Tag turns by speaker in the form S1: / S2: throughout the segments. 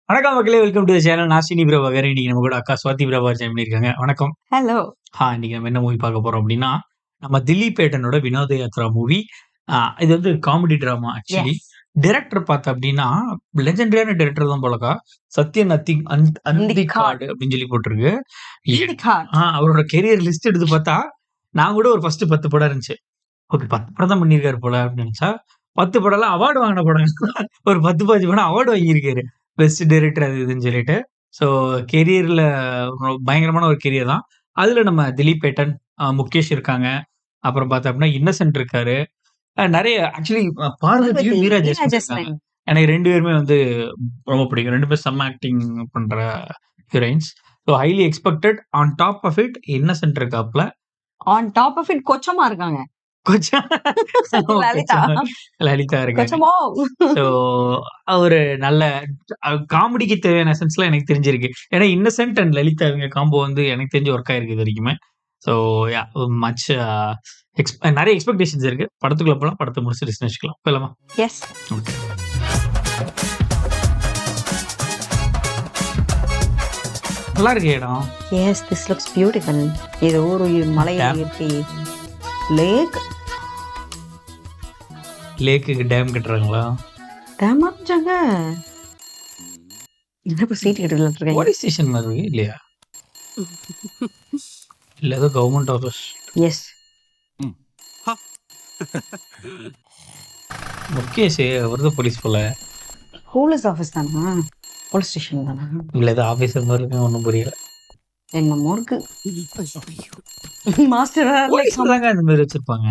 S1: வணக்கம் மக்களே, welcome to the channel. நான் ஸ்ரீனி பிரபாகர். இன்னைக்கு நம்ம கூட அக்கா ஸ்வாதி பிரபாகர் ஜாயின் பண்ணியிருக்காங்க. வணக்கம்.
S2: ஹலோ.
S1: இன்னைக்கு நம்ம என்ன மூவி பார்க்க போறோம் அப்படின்னா, நம்ம திலீப் ஏட்டனோட வினோத யாத்ரா மூவி. இது வந்து comedy drama actually.
S2: Yes.
S1: Director பார்த்த அப்படின்னா, லெஜெண்டரியான டைரக்டர் தான் போலக்கா. சத்யன் அந்திக்காடு அப்படின்னு சொல்லி போட்டிருக்கு.
S2: இந்திகாட்.
S1: அவரோட கெரியர் லிஸ்ட் எடுத்து பார்த்தா, நான் கூட ஒரு ஃபர்ஸ்ட் 10 படம் இருந்துச்சு. ஓகே 10 படம் தான் பண்ணியிருக்காரு போல அப்படின்னு நினைச்சா, 10 படம்லாம் அவார்டு வாங்கின படம். ஒரு 10, 15 படம் அவார்டு வாங்கியிருக்காரு. பெஸ்ட் டைரக்டர் அது இதுன்னு சொல்லிட்டு. ஸோ கெரியர்ல பயங்கரமான ஒரு கெரியர் தான். அதுல நம்ம திலீப் ஏட்டன், முகேஷ் இருக்காங்க. அப்புறம் பார்த்தோம் அப்படின்னா இன்னசென்ட் இருக்காரு. நெறைய ஆக்சுவலி பார்வதியும் மீரா ஜாஸ்மின் இருக்காங்க. எனக்கு 2 பேருமே வந்து ரொம்ப பிடிக்கும். 2 பேரும் செம்ம ஆக்டிங் பண்ற heroines. So highly expected. On top of it innocent இருக்காப்ல.
S2: ஆன் டாப் ஆஃப் இட் கொச்சமா இருக்காங்க.
S1: கொஞ்சம்
S2: லலிதா.
S1: லலிதா இருக்காங்க.
S2: கொச்சமோ.
S1: ஸோ ஒரு நல்ல காமெடிக்கு தேவையான எசன்ஸ்லாம் எனக்கு தெரிஞ்சிருக்கு. ஏன்னா இன்னசென்ட் அண்ட் லலிதா இவங்க காம்போ வந்து எனக்கு தெரிஞ்சு ஒர்க் ஆயிருக்கு இது வரைக்குமே. ஸோ யா மச் நெறைய எக்ஸ்பெக்டேஷன்ஸ் இருக்கு. படத்துக்குள்ள போலாம். படத்தை முடிச்சு டிஸ்கஸ் வச்சுக்கலாம். போலாமா?
S2: எஸ்.
S1: ஓகே. நல்லா இருக்கு இடம்.
S2: Yes, this looks beautiful. இது ஒரு மலையில் இருக்கு.
S1: லேக்குக்கு டேம் கட்டுறாங்களா?
S2: டேம் ஆச்சாங்க. என்ன சீட் கட்டிட்டு இருக்கீங்க?
S1: போலீஸ் ஸ்டேஷன் மாதிரி இல்லையா? இல்ல ஏதோ கவர்மெண்ட் ஆஃபீஸ்.
S2: எஸ்.
S1: முகேஷ் அவர்தான் போலீஸ் போல.
S2: போலீஸ் ஆஃபீஸ் தானா? போலீஸ் ஸ்டேஷன் தானா?
S1: இல்ல ஏதோ ஆபீசர் மாதிரி இருக்கு. ஒன்றும் புரியல.
S2: என்னமோ இருக்கு. மாஸ்டர்
S1: போலீஸ் தாங்க அந்த மாதிரி வச்சிருப்பாங்க.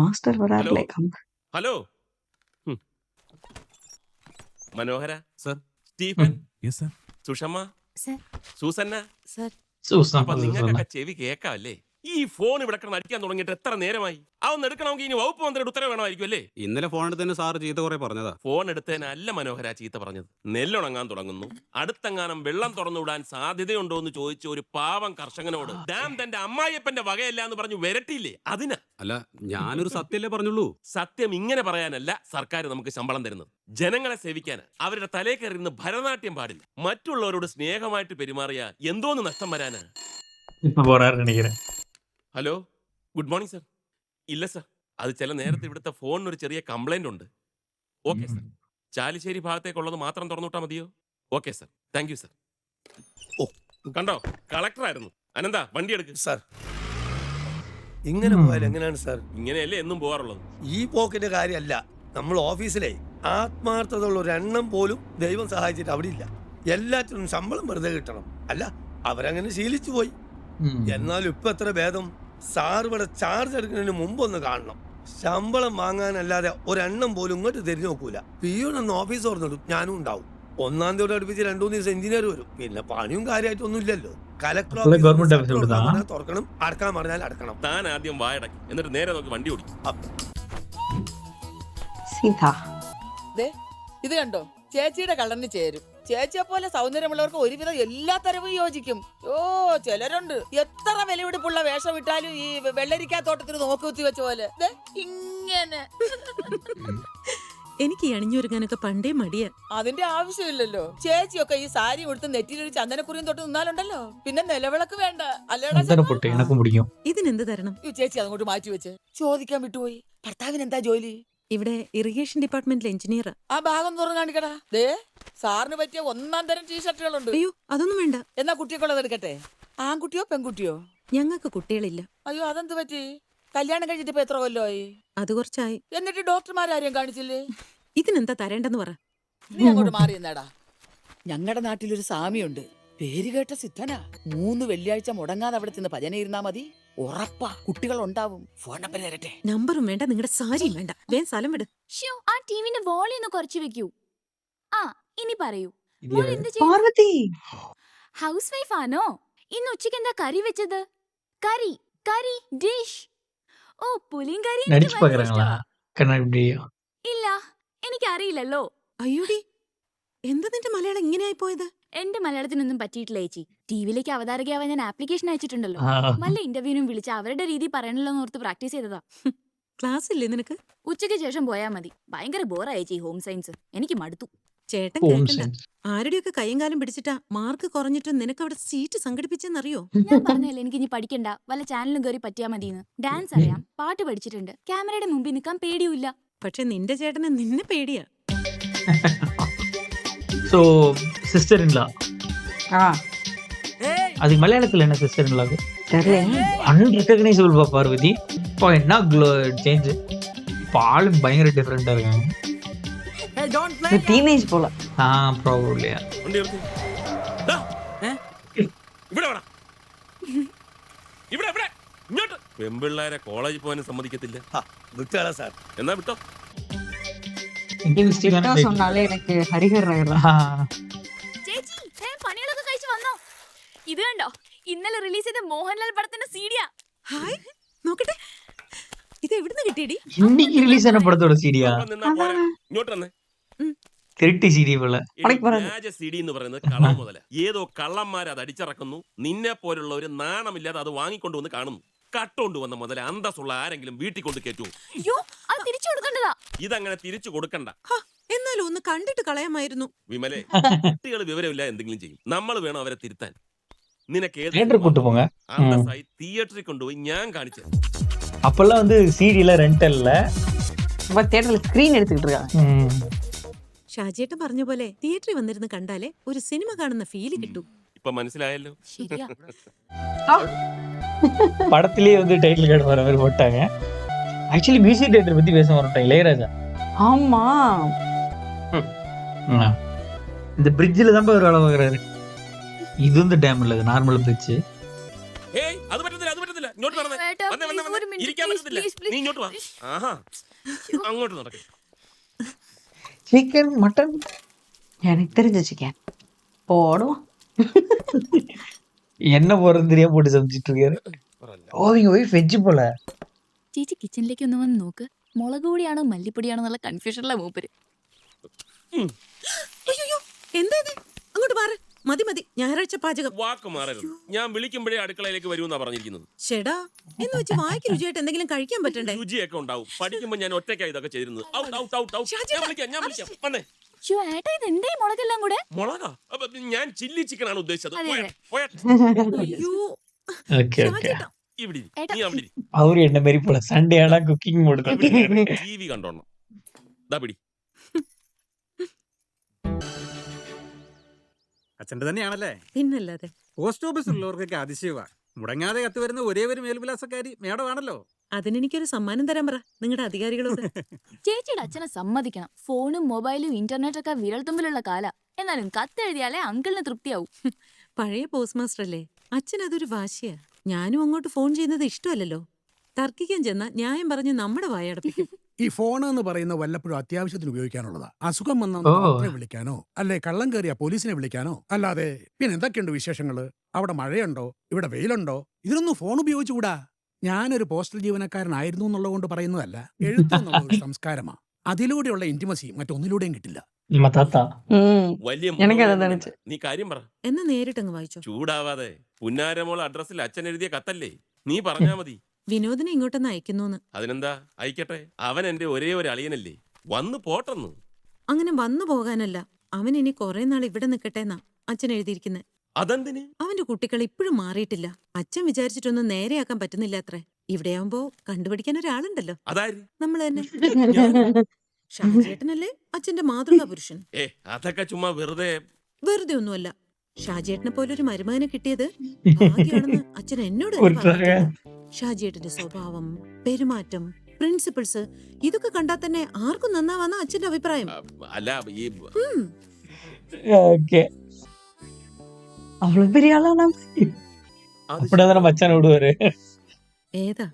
S2: மாஸ்டர் வராருல.
S3: Hello Manohara sir, Stephen
S4: yes sir,
S3: Sushama
S5: sir,
S3: Susanna
S5: sir.
S3: അപ്പൊ നിങ്ങൾക്കൊക്കെ ചെവി കേക്കാം അല്ലേ? ഈ ഫോൺ ഇവിടെ കിടന്ന് അടിക്കാൻ തുടങ്ങിയിട്ട് എത്ര നേരമായി? അതൊന്ന് എടുക്കണമെങ്കിൽ ഇനി വകുപ്പ് മന്ത്രിയുടെ ഉത്തരവ് വേണമായിരിക്കും അല്ലേ?
S4: ഇന്നലെ ഫോൺ എടുത്തതിന് സാറ് ചീത്ത കുറെ പറഞ്ഞതാ.
S3: ഫോൺ എടുത്തതിനല്ല മനോഹര ചീത്ത പറഞ്ഞത്. നെല്ലുണങ്ങാൻ തുടങ്ങുന്നു, അടുത്തെങ്ങാനും വെള്ളം തുറന്നുവിടാൻ സാധ്യതയുണ്ടോ എന്ന് ചോദിച്ച ഒരു പാവം കർഷകനോട് ഡാം തന്റെ അമ്മായിയപ്പന്റെ വകയല്ല എന്ന് പറഞ്ഞു വരട്ടിയില്ലേ? അതിനാ.
S4: അല്ല, ഞാനൊരു സത്യമല്ലേ പറഞ്ഞുള്ളൂ.
S3: സത്യം ഇങ്ങനെ പറയാനല്ല സർക്കാർ നമുക്ക് ശമ്പളം തരുന്നത്. ജനങ്ങളെ സേവിക്കാൻ. അവരുടെ തലേ കയറിന്ന് ഭരതനാട്യം പാടില്ല. മറ്റുള്ളവരോട് സ്നേഹമായിട്ട് പെരുമാറിയ എന്തോന്ന് നഷ്ടം വരാനാ?
S1: ഇപ്പൊ പോരാറ് നിனைக்கிறேன்.
S3: Hello, good morning sir. ഇല്ല സർ, അത് ചില നേരത്തെ ഇവിടുത്തെ ഫോണിന് ഒരു ചെറിയ കംപ്ലൈന്റ് ഉണ്ട്. ഓക്കെ സർ, ചാലിശ്ശേരി ഭാഗത്തേക്കുള്ളത് മാത്രം തുറന്നുവിട്ടാൽ മതിയോ? Okay sir, thank you sir. ഓ കണ്ടോ, കളക്ടറായിരുന്നു. അനന്ത വണ്ടി എടുക്ക്
S6: സാർ. ഇങ്ങനെ പോയാൽ എങ്ങനെയാണ് സാർ?
S3: ഇങ്ങനെയല്ലേ എന്നും പോകാറുള്ളത്.
S6: ഈ പോക്കിന്റെ കാര്യമല്ല. നമ്മൾ ഓഫീസിലെ ആത്മാർത്ഥത ഉള്ള ഒരെണ്ണം പോലും ദൈവം സഹായിച്ചിട്ട് അവിടെ ഇല്ല. എല്ലാത്തിനും ശമ്പളം വെറുതെ കിട്ടണം. അല്ല, അവരങ്ങനെ ശീലിച്ചു പോയി. എന്നാലും ഇപ്പൊ എത്ര ഭേദം. സാർ ഇവിടെ ചാർജ് എടുക്കുന്നതിന് മുമ്പ് ഒന്ന് കാണണം. ശമ്പളം വാങ്ങാനല്ലാതെ ഒരെണ്ണം പോലും ഇങ്ങോട്ട് തിരിഞ്ഞു നോക്കൂല. പിയൂണൊന്ന് ഓഫീസ് തുറന്നിടും, ഞാനും ഉണ്ടാവും. 1-ാം തീയതി അടുപ്പിച്ച് 2-3 ദിവസം എഞ്ചിനീയർ വരും. പിന്നെ പണിയും കാര്യമായിട്ടൊന്നും ഇല്ലല്ലോ. കലക്ടർ തുറക്കണം, അടക്കാൻ പറഞ്ഞാൽ അടക്കണം.
S3: താൻ ആദ്യം വായടക്കി, എന്നിട്ട് നേരെ നോക്കി വണ്ടി ഓടിക്കും.
S5: ഇത് കണ്ടോ, ചേച്ചിയുടെ കളറിന് ചേരും. ചേച്ചിയെ പോലെ സൗന്ദര്യമുള്ളവർക്ക് ഒരുവിധം എല്ലാ തരവും യോജിക്കും. ചിലരുണ്ട് എത്ര വിലപിടിപ്പുള്ള വേഷം ഇട്ടാലും ഈ വെള്ളരിക്കാത്തോട്ടത്തിന് നോക്കുകുത്തി വെച്ച പോലെ ഇങ്ങനെ.
S7: എനിക്ക് ഈ അണിഞ്ഞൊരുങ്ങാനൊക്കെ പണ്ടേ മടിയാ.
S5: അതിന്റെ ആവശ്യമില്ലല്ലോ. ചേച്ചിയൊക്കെ ഈ സാരി ഉടുത്ത് നെറ്റിലൊരു ചന്ദനക്കുറിയും തൊട്ട് നിന്നാലുണ്ടല്ലോ, പിന്നെ നിലവിളക്ക് വേണ്ട. അല്ലേടാ,
S7: ഇതിനെന്ത് തരണം?
S5: ചേച്ചി അതങ്ങോട്ട് മാറ്റി വെച്ച് ചോദിക്കാൻ വിട്ടുപോയി. ഭർത്താവിന് എന്താ ജോലി?
S7: ഇവിടെ ഇറിഗേഷൻ ഡിപ്പാർട്ട്മെന്റിലെ എഞ്ചിനീയർ.
S5: ആ ഭാഗം തുറന്ന് കാണിക്കടാ. ദേ, സാറിന് പറ്റിയ 1-ാം തരം ടീഷർട്ടുകളുണ്ട്.
S7: അയ്യോ, അതൊന്നും വേണ്ട.
S5: എന്നാ കുട്ടിക്കുള്ളത് എടുക്കട്ടെ. ആൺകുട്ടിയോ പെൺകുട്ടിയോ?
S7: ഞങ്ങൾക്ക് കുട്ടികളില്ല.
S5: അയ്യോ, അതെന്ത് പറ്റി? കല്യാണം കഴിച്ചിട്ട് ഇപ്പൊ എത്ര കൊല്ലമായി?
S7: അത് കുറച്ചായി.
S5: എന്നിട്ട് ഡോക്ടർമാരും കാണിച്ചില്ലേ?
S7: ഇതിനെന്താ തരേണ്ടെന്ന് പറ.
S5: നീ അങ്ങോട്ട് മാറി എന്നാടാ. ഞങ്ങളുടെ നാട്ടിലൊരു സ്വാമിയുണ്ട്, പേര് കേട്ട സിദ്ധനാ. 3 വെള്ളിയാഴ്ച മുടങ്ങാതെ അവിടെ ചെന്ന് ഭജന ഇരുന്നാ മതി, ഉറപ്പാ കുട്ടികൾ ഉണ്ടാവും. ഫോൺ നമ്പർ തരട്ടെ.
S7: നമ്പറും വേണ്ട, നിങ്ങളുടെ സാരിയും വേണ്ട. വേഗം സ്ഥലം വിട്.
S8: ആ ടിവിന്റെ വോളിയം ഒന്ന് കുറച്ച് വെക്കൂ. ഇനി പറയൂ,
S2: പാർവതി
S8: ഹൗസ് വൈഫ് ആണോ? ഇന്ന് ഉച്ചയ്ക്ക് എന്താ കറി വെച്ചത്? കറി കറി ഡിഷ്. ഓ, പുലിയും കറി. ഇല്ല, എനിക്കറിയില്ലല്ലോ.
S7: അയ്യോടി, എന്താ നിന്റെ മലയാളം ഇങ്ങനെയായി പോയത്?
S8: എന്റെ മലയാളത്തിനൊന്നും പറ്റിയിട്ടില്ല ചേച്ചി. ടിവിയിലേക്ക് അവതാരകയാവാൻ ഞാൻ ആപ്ലിക്കേഷൻ അയച്ചിട്ടുണ്ടല്ലോ. വല്ല ഇന്റർവ്യൂവിനും വിളിച്ച് അവരുടെ രീതി പറയണല്ലോ എന്നോർത്ത് പ്രാക്ടീസ് ചെയ്തതാ.
S7: ക്ലാസ് ഇല്ലേ നിനക്ക്?
S8: ഉച്ചയ്ക്ക് ശേഷം പോയാൽ മതി. ഭയങ്കര ബോറാ ചേച്ചി ഹോം സയൻസ്. എനിക്ക് മടുത്തു.
S7: ചേട്ടൻ
S1: ഹോം
S7: കേൾക്കണ്ട.
S1: സെൻസ്.
S7: ആരുടെയൊക്കെ കയ്യും കാലം പിടിച്ചിട്ടാ മാർക്ക് കുറഞ്ഞിട്ട് നിനക്ക് അവിടെ സീറ്റ് സംഘടിപ്പിച്ചെന്നറിയോ?
S8: ഞാൻ പറഞ്ഞല്ലേ എനിക്ക് ഇനി പഠിക്കണ്ട, വല്ല ചാനലും കയറി പറ്റിയാ മതിയെന്ന്. ഡാൻസ് അറിയാം, പാട്ട് പഠിച്ചിട്ടുണ്ട്, ക്യാമറയുടെ മുമ്പിൽ നിൽക്കാൻ പേടിയുമില്ല.
S7: പക്ഷെ നിന്റെ ചേട്ടന് നിന്നെ പേടിയാ.
S1: ஸோ சிஸ்டர் இன்லா
S2: ஆ
S1: அது மலையாளத்தில் என்ன சிஸ்டர் இன்லாக்கு
S2: தெரியல.
S1: அன்ரெகனைசபிள் பா பார்வதி. இப்போ என்ன சேஞ்சு, இப்போ ஆளு பயங்கர டிஃப்ரெண்டாக இருக்காங்க.
S2: டீனேஜ் போல.
S1: ஆ ப்ராபப்ளியா.
S3: വണ്ടി നിർത്ത്. ദാ. ഇവിടെ വാടാ. ഇവിടെ ഇവിടെ ഇങ്ങോട്ട്. പെമ്പിള്ളാരെ കോളേജിൽ പോകാനും സമ്മതിക്കത്തില്ല.
S6: വിട്ടാളാ സാർ.
S3: എന്നാ വിട്ടോ.
S1: എനിക്ക് മിസ്റ്റേക്ക്
S2: விட்டா சொன்னாலே எனக்கு ஹரிஹர் ராயர் தான்.
S8: ചേച്ചി, പണികളൊക്കെ കഴിച്ചു വന്നോ? ഇത് കണ്ടോ, ഇന്നലെ റിലീസ് ചെയ്ത മോഹൻലാൽ പടത്തിന്റെ സീഡിയാ.
S7: ഹായ്, നോക്കട്ടെ. ഇത് എവിടുന്ന് കിട്ടിയടി?
S1: இன்னைக்கு ரிலீஸ் ஆன படத்தோட சீடியா,
S3: അവിടെ നിന്നാ പോരാ. ഇങ്ങോട്ട് വന്നേ.
S1: திருட்டி சீடி போல.
S3: വ്യാജ സിഡി എന്ന് പറയുന്നത് കള്ളം മുതല. ഏതോ കള്ളന്മാർ അത് അടിച്ചിറക്കുന്നു. നിന്നെ പോലുള്ള ഒരു നാണമില്ലാതെ അത് വാങ്ങിക്കൊണ്ടുവന്ന് കാണുന്നു. കട്ടുകൊണ്ട് വന്ന മുതല അന്തസ്സുള്ള ആരെങ്കിലും വീട്ടിൽ കൊണ്ട് കയറ്റുമോ?
S8: അയ്യോ, അത് തിരിച്ചു കൊടുക്കേണ്ടതാ.
S3: ഇതങ്ങനെ തിരിച്ചു കൊടുക്കണ്ട
S7: ഹാ, എന്നാലും ഒന്ന് കണ്ടിട്ട് കളയാമായിരുന്നു.
S3: വിമലെ. കുട്ടികൾ വിവരമില്ല എന്തെങ്കിലും ചെയ്യും. നമ്മൾ വേണം അവരെ തിരുത്താൻ. നിനക്ക് ഏത്
S1: தியேட்டர் கூட்டு போங்க.
S3: അന്തസ്സായി തിയേറ്ററിൽ കൊണ്ടുപോയി ഞാൻ കാണിച്ചു.
S1: அப்பெல்லாம் வந்து சீடியில ரெண்டல்ல.
S2: இப்ப தியேட்டர்ல ஸ்கிரீன் எடுத்துக்கிட்டு இருக்காங்க.
S7: ഷാജിയേട്ടൻ പറഞ്ഞ പോലെ തിയേറ്ററിൽ വന്നിരുന്ന് കണ്ടാലേ ഒരു സിനിമ കാണുന്ന ഫീല് കിട്ടൂ.
S3: ഇപ്പൊ മനസ്സിലായല്ലോ.
S8: ശരിയാ.
S1: படத்திலேயே வந்து டைட்டில் கார்டு வர மாதிரி போட்டாங்க. ஆக்சுவலி மியூசிக் தியேட்டர் பத்தி பேச வரட்டோம். இளையராஜா
S2: ஆமா.
S1: இந்த பிரிட்ஜில் தான் ஒரு வேலை பார்க்குறாரு. இது வந்து டேம் இல்லை, நார்மல் பிரிட்ஜ்.
S3: ഏയ് അത് പറ്റത്തില്ല, അത് പറ്റത്തില്ല. ഇങ്ങോട്ട് വരണേ.
S8: ഏട്ടാ,
S3: വന്നേ, വന്നേ,
S8: please,
S3: വന്നേ.
S8: ഒരു minute,
S3: ഇരിക്കാൻ
S8: please,
S3: പറ്റത്തില്ല.
S8: please, please.
S3: നീ ഇങ്ങോട്ട് വാ. ആഹാ, അങ്ങോട്ട് നടക്കും.
S1: சிக்கன் மட்டன்
S2: எனக்கு தெரிஞ்ச சிக்கன் போடுவோம்.
S1: என்ன போறது தெரியாம போட்டு சமைச்சிட்டு இருக்காரு. ஓ நீங்க போய் வெஜ் போல.
S8: ചേച്ചി കിച്ചണിലേക്ക് ഒന്ന് വന്ന് നോക്ക്. മുളക് പൊടിയാണോ മല്ലിപ്പൊടിയാണോ എന്നുള്ള കൺഫ്യൂഷനിലെ മൂപ്പര്.
S7: അയ്യോ, എന്താ ഇത്? അങ്ങോട്ട് മാറ്. മതി മതി, ഞായറാഴ്ച പാചകം.
S3: വാക്ക് മാറരുത്. ഞാൻ വിളിക്കുമ്പോഴേ അടുക്കളയിലേക്ക് വരുമെന്നാ പറഞ്ഞിരിക്കുന്നത്.
S7: ചേടാ, എന്ന് വെച്ച് വായിക്ക് രുചിയായിട്ട് എന്തെങ്കിലും കഴിക്കാൻ പറ്റണ്ടേ?
S3: രുചിയൊക്കെ ഉണ്ടാവും. പഠിക്കുമ്പോൾ ഞാൻ ഒറ്റയ്ക്കാണ് ഇതൊക്കെ ചെയ്തിരുന്നത്. Out out out out. ഞാൻ വിളിക്കാം, ഞാൻ വിളിക്കാം. വന്നേ.
S8: ഷോ ഏട്ടാ, ഇത് എന്താ ഈ മുളകെല്ലാം കൂടെ?
S3: മുളകാ? അപ്പൊ ഞാൻ ചില്ലി ചിക്കൻ ആണ് ഉദ്ദേശിച്ചത്.
S8: അതെ,
S3: പോയാ,
S8: അതെ.
S3: പോയാ.
S7: അയ്യോ,
S1: ஓகே ஓகே.
S7: ഷാജിയേട്ടാ,
S3: ഇവിടെ ഇരി.
S8: ഏട്ടാ.
S3: നീ അവിടെ ഇരി.
S1: அவரு என்ன மாரி போல சண்டே ஆனா குக்கிங் மோடு தான்.
S3: ടിവി കണ്ടോണം. ദാ പിടി.
S4: അച്ഛൻ്റെ തന്നെയാണല്ലേ?
S7: പിന്നല്ലാതെ.
S4: പോസ്റ്റ് ഓഫീസിലുള്ളവർക്കൊക്കെ അതിശയവാ. മുടങ്ങാതെ കത്ത് വരുന്ന ഒരേ ഒരു മേൽവിലാസക്കാരി മേഡമാണല്ലോ.
S7: അതിനെനിക്കൊരു സമ്മാനം തരാൻ പറ നിങ്ങളുടെ അധികാരികളോട്.
S8: ചേച്ചിയുടെ അച്ഛനെ സമ്മതിക്കണം. ഫോണും മൊബൈലും ഇന്റർനെറ്റ് ഒക്കെ വിരൽത്തുമ്പിലുള്ള കാല. എന്നാലും കത്തെഴുതിയാലേ അങ്കിളിന് തൃപ്തിയാവും.
S7: പഴയ പോസ്റ്റ് മാസ്റ്റർ അല്ലേ, അച്ഛൻ അതൊരു വാശിയാ. ഞാനും അങ്ങോട്ട് ഫോൺ ചെയ്യുന്നത് ഇഷ്ടമല്ലല്ലോ. തർക്കിക്കാൻ ചെന്ന ന്യായം പറഞ്ഞ് നമ്മുടെ വായടപ്പിക്കും.
S9: ഈ ഫോൺ എന്ന് പറയുന്ന വല്ലപ്പോഴും അത്യാവശ്യത്തിന് ഉപയോഗിക്കാനുള്ളതാ. അസുഖം വന്ന
S1: ഓ.
S9: ഡോക്ടറെ വിളിക്കാനോ അല്ലെ കള്ളം കയറിയ പോലീസിനെ വിളിക്കാനോ അല്ലാതെ പിന്നെ എന്തൊക്കെയുണ്ട് വിശേഷങ്ങള്, അവിടെ മഴയുണ്ടോ, ഇവിടെ വെയിലുണ്ടോ, ഇതിനൊന്നും ഫോൺ ഉപയോഗിച്ചുകൂടാ. ഞാനൊരു പോസ്റ്റൽ ജീവനക്കാരനായിരുന്നു എന്നുള്ളത് കൊണ്ട് പറയുന്നതല്ല. എഴുത്തുന്നുള്ള ഒരു സംസ്കാരമാ. അതിലൂടെയുള്ള ഇന്റിമസി മറ്റൊന്നിലൂടെയും കിട്ടില്ല.
S1: நம்ம தாத்தா
S3: വലിയ
S2: எனக்கு
S3: മുഖം
S2: അതാ
S3: വേണ്ട.
S2: തോന്നിച്ചത്.
S3: നീ കാര്യം പറ.
S7: എന്നാ നേരിട്ടങ്ങ് വായിച്ചോ.
S3: ചൂടാവാതെ. പുന്നാരമോൾ അഡ്രസ്സിൽ അച്ഛൻ എഴുതിയ കത്തല്ലേ, നീ പറഞ്ഞാ മതി.
S7: വിനോദിനെ ഇങ്ങോട്ടൊന്ന് അയക്കുന്നൂന്ന്.
S3: അതിനെന്താ, അയക്കട്ടെ. അവൻ എന്റെ ഒരേ ഒരു അളിയനല്ലേ, വന്ന് പോട്ടെന്ന്.
S7: അങ്ങനെ വന്നു പോകാനല്ല, അവൻ ഇനി കുറെ നാൾ ഇവിടെ നിൽക്കട്ടെ എന്നാ അച്ഛൻ എഴുതിയിരിക്കുന്നത്.
S3: അതെന്തിന്?
S7: അവന്റെ കുട്ടികൾ ഇപ്പോഴും മാറിയിട്ടില്ല. അച്ഛൻ വിചാരിച്ചിട്ടൊന്നും നേരെയാക്കാൻ പറ്റുന്നില്ല അത്രേ. ഇവിടെയാവുമ്പോ കണ്ടുപിടിക്കാൻ ഒരാളുണ്ടല്ലോ,
S3: അതാര്?
S7: നമ്മൾ തന്നെ. ഷാജിയേട്ടനല്ലേ അച്ഛന്റെ മാതൃകാ പുരുഷൻ.
S3: അതൊക്കെ ചുമ്മാ വെറുതെ.
S7: വെറുതെ ഒന്നുമല്ല, ഷാജിയേട്ടനെ പോലൊരു മരുമകനെ കിട്ടിയത് ഭാഗ്യമാണെന്ന് അച്ഛൻ എന്നോട് തന്നെ പറഞ്ഞിട്ടുണ്ട്. ഷാജിയേട്ടന്റെ സ്വഭാവം, പെരുമാറ്റം, പ്രിൻസിപ്പിൾസ് ഇതൊക്കെ കണ്ടാൽ തന്നെ ആർക്കും നന്നാവാന്ന അച്ഛന്റെ അഭിപ്രായം.
S3: അല്ല ഈ
S1: ஓகே.
S2: அவ்வளவு பெரிய ஆளா நான்?
S1: அப்படியே மச்சான் விடுவாரு.
S7: ഏതാ?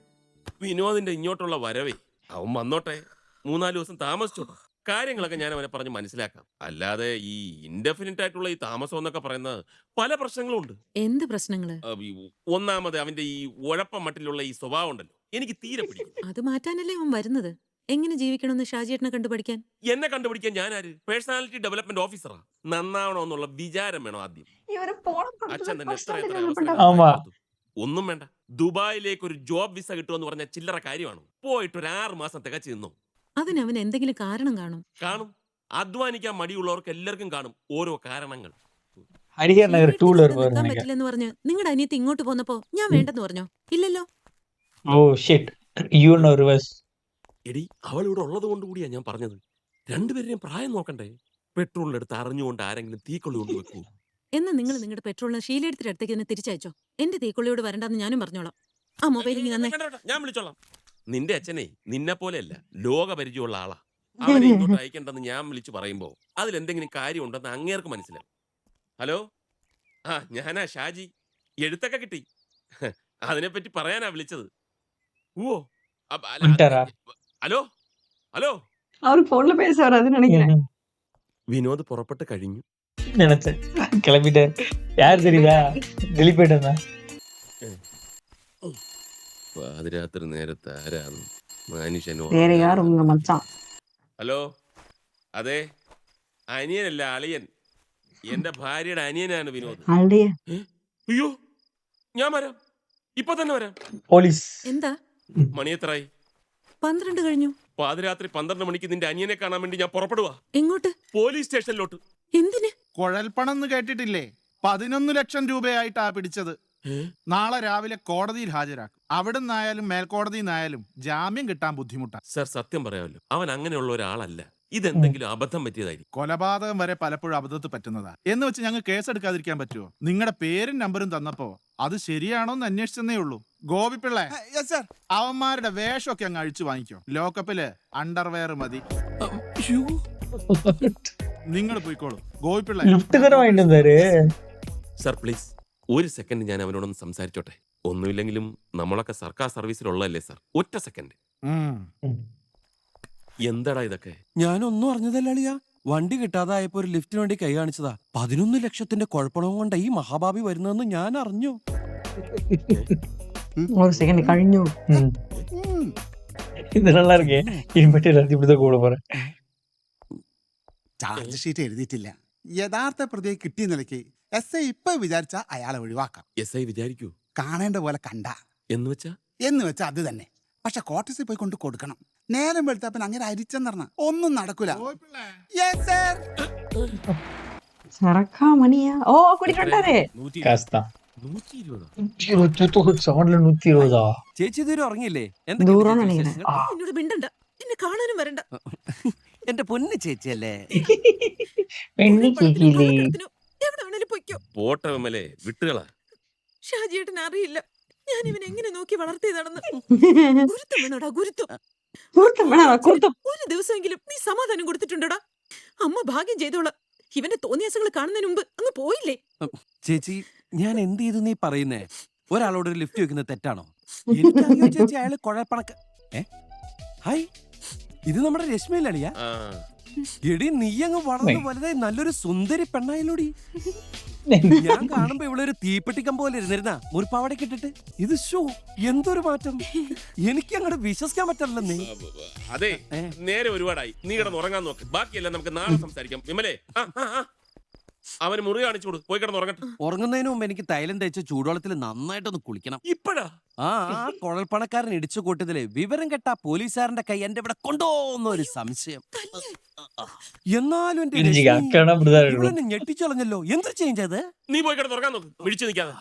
S3: വിനോദിന്റെ ഇങ്ങോട്ടുള്ള വരവേ, അവൻ വന്നോട്ടെ, 3-4 ദിവസം താമസിച്ചോട്ടെ. കാര്യങ്ങളൊക്കെ ഞാൻ അവനെ പറഞ്ഞ് മനസ്സിലാക്കാം. അല്ലാതെ ഈ ഇൻഡെഫിനിറ്റ് ആയിട്ടുള്ള ഈ താമസം എന്നൊക്കെ പറയുന്നത് പല പ്രശ്നങ്ങളും ഉണ്ട്.
S7: എന്ത് പ്രശ്നങ്ങള്?
S3: ഒന്നാമത് അവന്റെ ഈ ഉഴപ്പ മട്ടിലുള്ള ഈ സ്വഭാവം ഉണ്ടല്ലോ, എനിക്ക് തീരെ പിടിക്കും.
S7: അത് മാറ്റാനല്ലേ അവൻ വരുന്നത്. എങ്ങനെ ജീവിക്കണമെന്ന് ഷാജിയേട്ടനെ കണ്ടുപഠിക്കാൻ.
S3: എന്നെ കണ്ടുപിടിക്കാൻ ഞാനാര്? Personality development ഓഫീസറാ. നന്നാവണമെന്നുള്ള വിചാരം വേണം ആദ്യം. അച്ഛൻ തന്നെ എത്ര എത്ര അവസരങ്ങൾ
S1: ആമാ.
S3: കൊടുത്തു. ഒന്നും വേണ്ട. ദുബായിലേക്ക് ഒരു ജോബ് വിസ കിട്ടുമെന്ന് പറഞ്ഞ ചില്ലറ കാര്യമാണ്. പോയിട്ട് ഒരു 6 മാസം തികച്ചു നിന്നു.
S7: അതിനവൻ എന്തെങ്കിലും കാരണം കാണും.
S3: കാണും. അധ്വാനിക്കാൻ മടിയുള്ളവർക്ക് എല്ലാവർക്കും കാണും ഓരോ കാരണങ്ങൾ.
S1: ഹരിഹർ നഗർ
S7: ഷീലയുടെ
S1: 2 വീലർ
S7: നിൽക്കാൻ
S1: പോയിരുന്ന
S7: പറ്റില്ലെന്ന് പറഞ്ഞ് നിങ്ങളുടെ അനിയത്തി ഇങ്ങോട്ട് പോന്നപ്പോ ഞാൻ വേണ്ടെന്ന് പറഞ്ഞോ? ഇല്ലല്ലോ.
S1: Oh shit, you know reverse.
S3: എടി അവൾ ഇവിടെ ഉള്ളത് കൊണ്ട് കൂടിയാ ഞാൻ പറഞ്ഞത്. രണ്ടുപേരുടെയും പ്രായം നോക്കണ്ടേ? പെട്രോളിലെടുത്ത് അറിഞ്ഞുകൊണ്ട് ആരെങ്കിലും തീക്കൊള്ളി കൊണ്ട് വെക്കൂ?
S7: എന്നാ നിങ്ങൾ നിങ്ങളുടെ പെട്രോളിന് ഷീലയെടുത്തിട്ട് അടുത്തേക്ക് തന്നെ തിരിച്ചയച്ചോ. എന്റെ തീക്കൊള്ളിയോട് വരണ്ടെന്ന് ഞാനും പറഞ്ഞോളാം. ആ മൊബൈൽ ഇങ്ങനെ തന്നെ.
S3: വേണ്ട, വേണ്ട, ഞാൻ വിളിച്ചോളാം. നിന്റെ അച്ഛനെ നിന്നെ പോലെയല്ല, ലോക പരിചയമുള്ള ആളാ. അവനെ ഇങ്ങോട്ട് അയക്കണ്ടെന്ന് ഞാൻ വിളിച്ചു പറയുമ്പോ അതിലെന്തെങ്കിലും കാര്യമുണ്ടെന്ന് അങ്ങേർക്ക് മനസ്സിലാവും. ഹലോ, ആ ഞാനാ ഷാജി. എഴുത്തൊക്കെ കിട്ടി. അതിനെപ്പറ്റി പറയാനാ വിളിച്ചത്. ഓ
S1: വിട്ടാരാ?
S3: ഹലോ ഹലോ,
S2: அவரு போன்ல பேசுவார் அது நினைக்கிறேன்.
S3: വിനോദ് പുറപ്പെട്ട് കഴിഞ്ഞു.
S1: நினைச்சேன் கிளம்பிட்டார். யார் தெரியுதா? டெலிட் போயிட்டு
S3: പാതിരാത്രി നേരത്തെ ആരാണ് മനുഷ്യനോ?
S2: வேற யார் உங்க மச்சான்?
S3: ഹലോ, അതെ, അനിയനല്ല അളിയൻ. എന്റെ ഭാര്യയുടെ അനിയനാണ് വിനോദ്.
S2: ஆல்டியே
S3: അയ്യോ, ഞാൻ വരാം, ഇപ്പൊ തന്നെ വരാം.
S1: പോലീസ്.
S7: എന്താ?
S3: മണി എത്രയായി?
S7: 12 കഴിഞ്ഞു.
S3: പാതിരാത്രി 12 മണിക്ക് നിന്റെ അനിയനെ കാണാൻ വേണ്ടി ഞാൻ പുറപ്പെടുവാ.
S7: എങ്ങോട്ട്?
S3: പോലീസ് സ്റ്റേഷനിലോട്ട്.
S7: എന്തിന്?
S10: കുഴൽപ്പണം എന്ന് കേട്ടിട്ടില്ലേ? 11 ലക്ഷം രൂപയായിട്ടാ പിടിച്ചത്. നാളെ രാവിലെ കോടതിയിൽ ഹാജരാക്കും. അവിടെ നിന്നായാലും മേൽക്കോടതിയിൽ നിന്നായാലും ജാമ്യം കിട്ടാൻ ബുദ്ധിമുട്ടാണ്.
S3: സർ, സത്യം പറയാമല്ലോ, അവൻ അങ്ങനെയുള്ള ഒരാളല്ല. ഇതെന്തെങ്കിലും അബദ്ധം പറ്റിയതായിരിക്കും.
S10: കൊലപാതകം വരെ പലപ്പോഴും അബദ്ധത്തിൽ പറ്റുന്നതാ. എന്ന് വെച്ച് ഞങ്ങൾ കേസെടുക്കാതിരിക്കാൻ പറ്റുമോ? നിങ്ങളുടെ പേരും നമ്പറും തന്നപ്പോ അത് ശരിയാണോന്ന് അന്വേഷിച്ചെന്നേ ഉള്ളൂ. ഗോപിപ്പിള്ളേ, അവന്മാരുടെ വേഷമൊക്കെ അങ്ങ് അഴിച്ചു വാങ്ങിക്കോ. ലോക്കപ്പില് അണ്ടർവെയർ മതി. നിങ്ങൾ പോയിക്കോളൂ. ഗോപിപ്പിള്ളേ,
S3: സർ പ്ലീസ്, ഒരു സെക്കൻഡ് ഞാൻ അവനോടൊന്ന് സംസാരിച്ചോട്ടെ. ഒന്നുമില്ലെങ്കിലും നമ്മളൊക്കെ സർക്കാർ സർവീസിലുള്ളതല്ലേ സർ? ഒറ്റ സെക്കൻഡ്. എന്താടാ ഇതൊക്കെ?
S11: ഞാനൊന്നും അറിഞ്ഞതല്ല അളിയ. വണ്ടി കിട്ടാതായപ്പോ ഒരു ലിഫ്റ്റിന് വേണ്ടി കൈ കാണിച്ചതാ. 11 ലക്ഷത്തിന്റെ കുഴപ്പണവും കൊണ്ട് ഈ മഹാഭാവി വരുന്നതെന്ന് ഞാൻ അറിഞ്ഞു.
S2: ஒரு செகண்ட் கழிஞ்சு.
S1: இது நல்லா இருக்கே. இனிமேட்டு எல்லாத்தையும் இப்படிதான் கூட போறேன்.
S10: ചാർജ് ഷീറ്റ് എഴുതിയിട്ടില്ല. യഥാർത്ഥ പ്രതിയെ കിട്ടിയ നിലയ്ക്ക് എസ് ഐ ഇപ്പൊ വിചാരിച്ച അയാളെ ഒഴിവാക്കാം.
S3: എസ് ഐ വിചാരിക്കൂ?
S10: കാണേണ്ട പോലെ കണ്ട
S3: എന്ന് വെച്ചാ
S10: അത് തന്നെ. പക്ഷെ കോട്ടസിൽ പോയി കൊണ്ട് കൊടുക്കണം. നേരം വെളുത്തപ്പൻ അങ്ങനെ അരിച്ചെന്ന് പറഞ്ഞ ഒന്നും നടക്കൂല.
S2: சரக்கா மணியா? ஓ கூட்டிட்டு வந்துட்டாரு.
S1: കാസ്താ
S3: 120.
S1: സോണില് 120.
S11: ചേച്ചി ഇതുവരെ ഉറങ്ങിയില്ലേ?
S2: ദൂരം നിனைக்கிறேன்.
S7: എന്നോട് മിണ്ടണ്ട. എന്നെ കാണാനും വരണ്ട.
S11: എന്റെ പൊന്ന് ചേച്ചിയല്ലേ.
S1: പെണ്ണി ചേച്ചിയില്ലേ?
S7: എവിടെ വേണേലും പൊയ്ക്കോ.
S3: പോട്ടെ വിമലേ, വിട്ടുകളാ.
S7: ഷാജിയേട്ടൻ അറിയില്ല ഞാൻ ഇവനെ എങ്ങനെ നോക്കി വളർത്തിയതാണെന്ന്. ഗുരുത്വം വേണോടാ, ഗുരുത്വം. ഒരു ദിവസമെങ്കിലും നീ സമാധാനം കൊടുത്തിട്ടുണ്ടോടാ? അമ്മ ഭാഗ്യം ചെയ്തോളാം. ഇവന്റെ തോന്നിയാസങ്ങൾ കാണുന്നതിന് മുമ്പ് അങ്ങ് പോയില്ലേ?
S11: ചേച്ചി, ഞാൻ എന്ത് ചെയ്തു നീ പറയുന്നേ? ഒരാളോട് ഒരു ലിഫ്റ്റ് വെക്കുന്നത് തെറ്റാണോ? എനിക്കറിയോ ചേച്ചി, അയാള് കുഴപ്പണക്ക. ഹായ്, ഇത് നമ്മുടെ രശ്മിയിലളിയാ. എടി, നീ അങ്ങ് വളർന്നു വലുതായി നല്ലൊരു സുന്ദരി പെണ്ണായാലോടി. ഞാൻ കാണുമ്പോ ഇവളൊരു തീപ്പെട്ടിക്കം പോലെ ഇരുന്നിരുന്ന മുറിപ്പാവടക്ക് ഇട്ടിട്ട്. ഇത് ഷോ എന്തൊരു മാറ്റം! എനിക്ക് അങ്ങോട്ട് വിശ്വസിക്കാൻ പറ്റില്ല. നീ
S3: അതെ, നേരെ ഒരുപാടായി. നീ കിടന്ന് ഉറങ്ങാൻ നോക്ക്. ബാക്കിയെല്ലാം നമുക്ക് നാളെ സംസാരിക്കാം. വിമലേ, അവന് മുറി കാണിച്ചു കൊടു. പോയി കിടന്ന് ഉറങ്ങട്ടെ.
S11: ഉറങ്ങുന്നതിന് മുമ്പ് എനിക്ക് തൈലം തേച്ച് ചൂടുവെള്ളത്തിൽ നന്നായിട്ടൊന്ന് കുളിക്കണം.
S3: ഇപ്പഴാ?
S11: ആ കുഴൽപ്പണക്കാരൻ ഇടിച്ചു കൂട്ടത്തില് വിവരം കെട്ട പോലീസുകാരന്റെ കൈ എന്റെ ഇവിടെ കൊണ്ടോന്നൊരു സംശയം. എന്നാലും എന്റെ ഞെട്ടിച്ചളഞ്ഞല്ലോ. എന്ത് ചേഞ്ച് അത്?
S3: നീ പോയി കിടന്ന് ഉറങ്ങാൻ നോക്ക്. വിളിച്ചു നിൽക്കാതെ.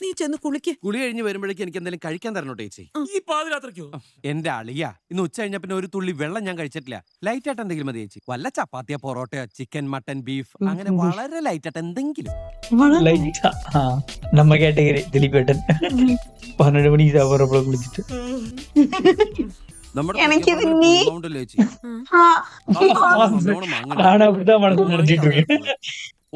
S7: നീ ചെന്ന് കുളിക്ക്.
S11: കുളി കഴിഞ്ഞ് വരുമ്പോഴേക്കും എനിക്ക് എന്തെങ്കിലും കഴിക്കാൻ തരണോട്ടെ ചേച്ചി.
S3: ഈ പാതിരാത്രിക്കോ?
S11: എന്റെ അളിയ, ഇന്ന് ഉച്ച കഴിഞ്ഞ പിന്നെ ഒരു തുള്ളി വെള്ളം ഞാൻ കഴിച്ചിട്ടില്ല. ലൈറ്റ് ആയിട്ട് എന്തെങ്കിലും മതി ചേച്ചി. വല്ല ചപ്പാത്തിയോ പൊറോട്ടയോ ചിക്കൻ മട്ടൻ ബീഫ് അങ്ങനെ വളരെ ലൈറ്റ് ആയിട്ട് എന്തെങ്കിലും.
S1: நம்ம கேட்டகரி ദിലീപേട്ടൻ 12 മണിക്ക് സാപ്പാറപ്പോ കുളിച്ചിട്ട്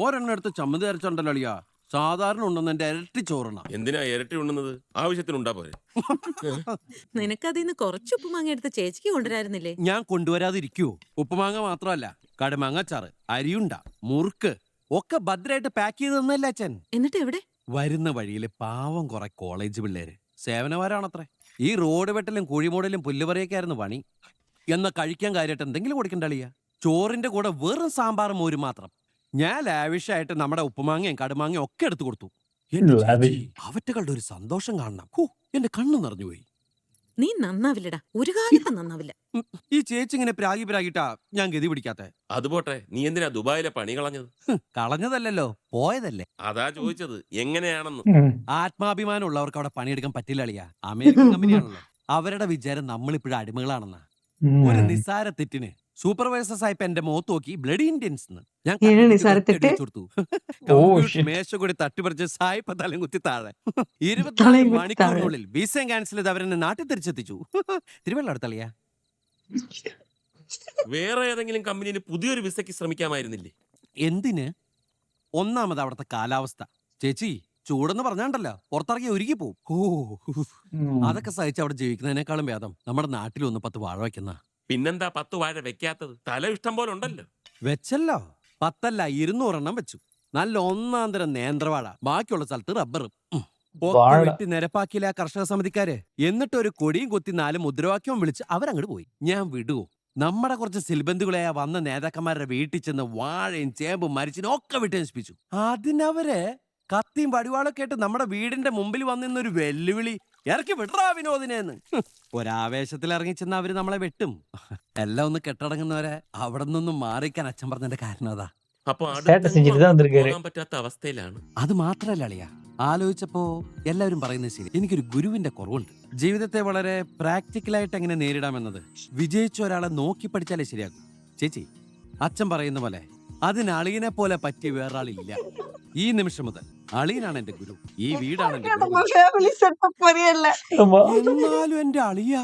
S11: ഒരെണ്ണം എടുത്ത് ചമ്മന്തി അരച്ചുണ്ടല്ലോ അളിയ. സാധാരണ ഉണ്ടെന്ന് എന്റെ ഇരട്ടി ചോറണ.
S3: എന്തിനാ ഇരട്ടി ഉണ്ടെന്നത്? ആവശ്യത്തിനുണ്ടാ പോരെ?
S7: നിനക്കതിന്ന് കുറച്ച് ഉപ്പുമാങ്ങ എടുത്ത് ചേച്ചിക്ക് കൊണ്ടുവരായിരുന്നില്ലേ?
S11: ഞാൻ കൊണ്ടുവരാതിരിക്കുവോ? ഉപ്പുമാങ്ങ മാത്രമല്ല, കടുമാങ്ങാച്ചാറ്, അരിയുണ്ട, മുറുക്ക് ഒക്കെ ഭദ്രമായിട്ട് പാക്ക് ചെയ്ത് തന്നല്ലേ അച്ഛൻ.
S7: എന്നിട്ട് എവിടെ?
S11: വരുന്ന വഴിയില് പാവം കുറെ കോളേജ് പിള്ളേര് സേവനവാരാണത്രേ. ഈ റോഡ് വെട്ടലും കുഴിമൂടലും പുല്ലുപറിയൊക്കെ ആയിരുന്നു പണി. എന്നാ കഴിക്കാൻ കാര്യമായിട്ട് എന്തെങ്കിലും കൊടുക്കണ്ടളിയ. ചോറിന്റെ കൂടെ വെറും സാമ്പാറും മോരും മാത്രം. ഞാൻ ലാവിഷായിട്ട് നമ്മുടെ ഉപ്പുമാങ്ങയും കടുമാങ്ങയും ഒക്കെ എടുത്തു കൊടുത്തു. അവറ്റകളുടെ ഒരു സന്തോഷം കാണണം. എന്റെ കണ്ണു നിറഞ്ഞുപോയി.
S7: നീ നന്നാവില്ലടാ, ഒരു കാലത്ത് നന്നാവില്ല.
S11: ഈ ചേച്ചി ഇങ്ങനെ പ്രാഗി പ്രാഗിട്ടാ ഞാൻ ഗതി പിടിക്കാത്ത.
S3: അതുപോട്ടെ, നീ എന്തിനാ ദുബായിലെ പണി കളഞ്ഞത്?
S11: കളഞ്ഞതല്ലല്ലോ, പോയതല്ലേ.
S3: അതാ ചോദിച്ചത് എങ്ങനെയാണെന്ന്.
S11: ആത്മാഭിമാനം ഉള്ളവർക്ക് അവിടെ പണിയെടുക്കാൻ പറ്റില്ല അളിയാ. അമേരിക്കൻ കമ്പനിയാണല്ലോ. അവരുടെ വിചാരം നമ്മളിപ്പോഴും അടിമകളാണെന്നാ. ഒരു നിസ്സാര തെറ്റിന് സൂപ്പർവൈസർ സാഹിബ് എന്റെ മുഖത്ത് നോക്കി ബ്ലഡി ഇന്ത്യൻസ് ഞാൻ
S2: ഏത് നിസ്സാര തെറ്റ്?
S11: മേശ കൂടി തട്ടിപ്പറിച്ച് സാഹിബ് തലം കുത്തി താഴെ. 24
S2: തലയും കുത്തി
S11: മണിക്കൂറിനുള്ളിൽ വിസയും ക്യാൻസൽ ചെയ്ത് അവരെന്നെ നാട്ടിൽ തിരിച്ചെത്തിച്ചു. തിരുവല്ല അടുത്തളിയാ.
S3: വേറെ ഏതെങ്കിലും കമ്പനിയിൽ പുതിയൊരു വിസയ്ക്ക് ശ്രമിക്കാമായിരുന്നില്ലേ?
S11: എന്തിന്? ഒന്നാമത് അവിടുത്തെ കാലാവസ്ഥ. ചേച്ചി ചൂടെന്ന് പറഞ്ഞാണ്ടല്ലോ പുറത്തിറങ്ങി ഒരുക്കി പോവും. അതൊക്കെ സഹിച്ച് അവിടെ ജീവിക്കുന്നതിനേക്കാളും ഭേദം നമ്മുടെ നാട്ടിൽ ഒന്ന് 10 വാഴ വെക്കുന്ന.
S3: പിന്നെന്താ 10 വാഴ വെക്കാത്തത്? സ്ഥലം ഇഷ്ടം പോലെ ഉണ്ടല്ലോ.
S11: വെച്ചല്ലോ, 10 അല്ല 200 വെച്ചു. നല്ല ഒന്നാന്തരം നേന്ത്രവാഴ, ബാക്കിയുള്ള സ്ഥലത്ത് റബ്ബറും. ഒക്കെ വെട്ടി നിരപ്പാക്കിയില്ല ആ കർഷക സമിതിക്കാര്. എന്നിട്ട് ഒരു കൊടിയും കുത്തി 4 മുദ്രാവാക്യവും വിളിച്ച് അവരങ്ങോട്ട് പോയി. ഞാൻ വിടുവോ? നമ്മുടെ കുറച്ച് സിൽബന്ധുകളെ വന്ന നേതാക്കന്മാരുടെ വീട്ടിൽ ചെന്ന് വാഴയും ചേമ്പും മരിച്ചിനും ഒക്കെ വിട്ട് നശിപ്പിച്ചു. അതിനവര് കത്തിയും വടിവാളൊക്കെ ആയിട്ട് നമ്മുടെ വീടിന്റെ മുമ്പിൽ വന്നിന്നൊരു വെല്ലുവിളി, ഇറക്കി വിടറാ വിനോദിനെന്ന്. ഒരാവേശത്തിൽ ഇറങ്ങി ചെന്ന് അവര് നമ്മളെ വെട്ടും. എല്ലാം ഒന്ന് കെട്ടടങ്ങുന്നവരെ അവിടെ നിന്നൊന്നും മാറിക്കാൻ അച്ഛൻ പറഞ്ഞതിന്റെ കാരണം അതാ.
S3: അപ്പൊ
S1: പോകാൻ
S3: പറ്റാത്ത അവസ്ഥയിലാണ്.
S11: അത് മാത്രല്ല അളിയാ, ആലോചിച്ചപ്പോ എല്ലാവരും പറയുന്നത് ശരി. എനിക്കൊരു ഗുരുവിന്റെ കുറവുണ്ട്. ജീവിതത്തെ വളരെ പ്രാക്ടിക്കലായിട്ട് എങ്ങനെ നേരിടാമെന്നത് വിജയിച്ച ഒരാളെ നോക്കി പഠിച്ചാലേ ശരിയാകും. ചേച്ചി, അച്ഛൻ പറയുന്ന പോലെ അതിന് അളിയനെ പോലെ പറ്റിയ വേറൊരാളില്ല. ഈ നിമിഷം മുതൽ അളിയനാണ് എന്റെ ഗുരു, ഈ വീടാണ് എന്റെ ഗുരു. എന്നാലും എന്റെ അളിയാ,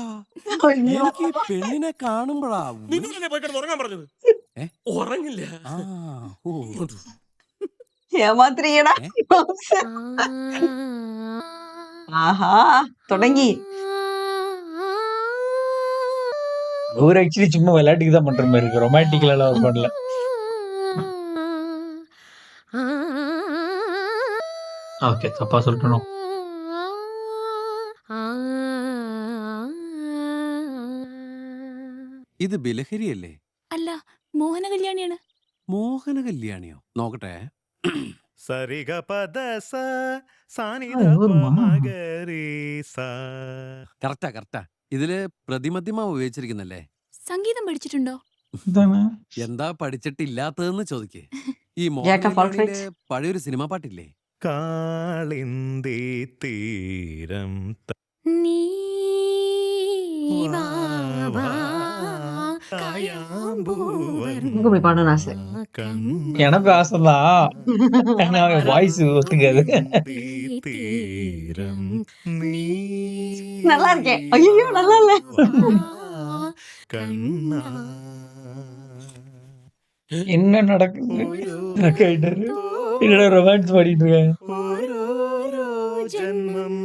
S11: എനിക്ക് ഈ പെണ്ണിനെ കാണുമ്പോഴാ.
S3: നിങ്ങളല്ലേ പോയി കിടന്ന് ഉറങ്ങാൻ പറഞ്ഞത്? ഉറങ്ങില്ല.
S2: ഏമാത്രിയടാ. ആഹാ, തുടങ്ങി.
S1: ஒரு ஆக்சுவலி சும்மா விளையாட்டுக்கு தான் பண்ற மாதிரி இருக்கு. ரொமான்டிக்கலா எல்லாம் அவர் பண்ணல. ஓகே, தப்பா சொல்லிட்டோம்.
S11: ഇത് ബിലഹരിയല്ലേ?
S8: അല്ല, മോഹന കല്യാണിയാണ്.
S11: മോഹന കല്യാണിയോ? നോക്കട്ടെ.
S4: സരിഗ പദ
S11: കറക്റ്റാ കറക്റ്റാ. ഇതില് പ്രതിമധ്യമ ഉപയോഗിച്ചിരിക്കുന്നല്ലേ?
S8: സംഗീതം പഠിച്ചിട്ടുണ്ടോ?
S11: എന്താ പഠിച്ചിട്ടില്ലാത്തതെന്ന് ചോദിക്കേ. ഈ
S2: Jack of all trades.
S11: പഴയൊരു സിനിമ പാട്ടില്ലേ?
S4: കാളിന്തി തീരം
S8: നീ
S2: உங்க போய் பாடணும் ஆசை.
S1: எனக்கு ஆசைதான். ஆனா வாய்ஸ் ஒத்துக்காது.
S2: நல்லா இருக்கேன். ஐயோ, நல்லா இல்ல.
S1: என்ன நடக்குது? என்னடா ரொமான்ஸ் பாடிட்டு இருக்காங்க.
S4: ജന്മം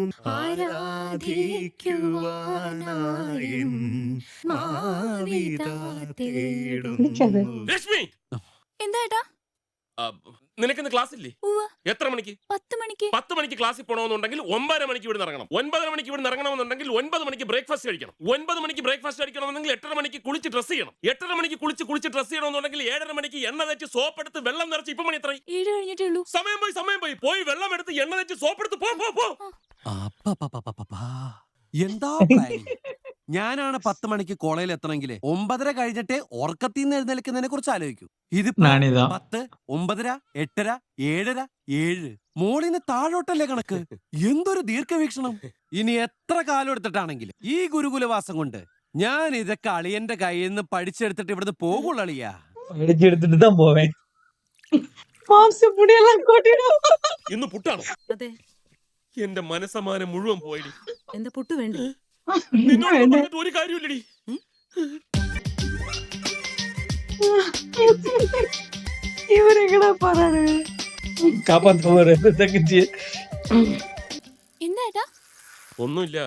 S3: ലക്ഷ്മി,
S8: എന്താ ഏട്ടാ?
S3: നിനക്കിന്ന് ക്ലാസ് ഇല്ലേ?
S8: ഉവ്വ്.
S3: എത്ര മണിക്ക്?
S8: 10 മണിക്ക്.
S3: 10 മണിക്ക് ക്ലാസ്സിൽ പോകണമെന്നുണ്ടെങ്കിൽ 9:30 മണിക്ക് ഇവിടെ ഇറങ്ങണം. 9:30 മണിക്ക് ഇവിടെ ഇറങ്ങണമെന്നുണ്ടെങ്കിൽ 9 മണിക്ക് ബ്രേക്ക്ഫാസ്റ്റ് കഴിക്കണം. 9 മണിക്ക് ബ്രേക്ക്ഫാസ്റ്റ് കഴിക്കണമെന്നുണ്ടെങ്കിൽ 8:30 മണിക്ക് കുളിച്ച് ഡ്രസ് ചെയ്യണം. 8:30 മണിക്ക് കുളിച്ച് ഡ്രസ് ചെയ്യണമെന്നുണ്ടെങ്കിൽ 7:30 മണിക്ക് എണ്ണ തേച്ച് സോപ്പ് എടുത്ത് വെള്ളം നിറച്ച്. ഇപ്പൊ മണി എത്ര?
S8: 7 കഴിഞ്ഞിട്ടേ ഉള്ളൂ.
S3: സമയം പോയി വെള്ളം എടുത്ത് എണ്ണ തേച്ച് സോപ്പ് എടുത്ത് പോ.
S11: എന്താ പ്ലാനിങ്? ഞാനാണ് 10 മണിക്ക് കോളേജിൽ എത്തണമെങ്കിൽ 9:30 കഴിഞ്ഞിട്ട് ഉറക്കത്തിൽ നിന്ന് എഴുന്നേൽക്കുന്നതിനെ കുറിച്ച് ആലോചിക്കൂ. ഇത് 10, 9:30, 8:30, 7:30, 7 മോളിന്ന് താഴോട്ടല്ലേ കണക്ക്. എന്തൊരു ദീർഘവീക്ഷണം. ഇനി എത്ര കാലം എടുത്തിട്ടാണെങ്കിലും ഈ ഗുരുകുലവാസം കൊണ്ട് ഞാൻ ഇതൊക്കെ അളിയന്റെ കയ്യിൽ നിന്ന് പഠിച്ചെടുത്തിട്ട് ഇവിടുന്ന് പോകുള്ളൂ അളിയാ.
S1: പഠിച്ചെടുത്തിട്ട് தான் പോവേൻ.
S2: മാംസപ്പൊടിയെല്ലാം കൂട്ടിയിടും.
S3: ഇന്ന് പുട്ടാണോ?
S7: അതെ.
S3: എന്റെ മനസ്സമാനം മുഴുവൻ പോയി.
S7: എന്താ പുട്ട് വേണ്ട?
S3: നിന്നോട് പറഞ്ഞിട്ട് ഒരു കാര്യമില്ലടി.
S2: ഇവരെങ്ങനെ പറയാറ്?
S1: കാപ്പാത്തോറ് തകച്ചി.
S8: എന്താ ഏട്ടാ?
S3: ഒന്നുമില്ല,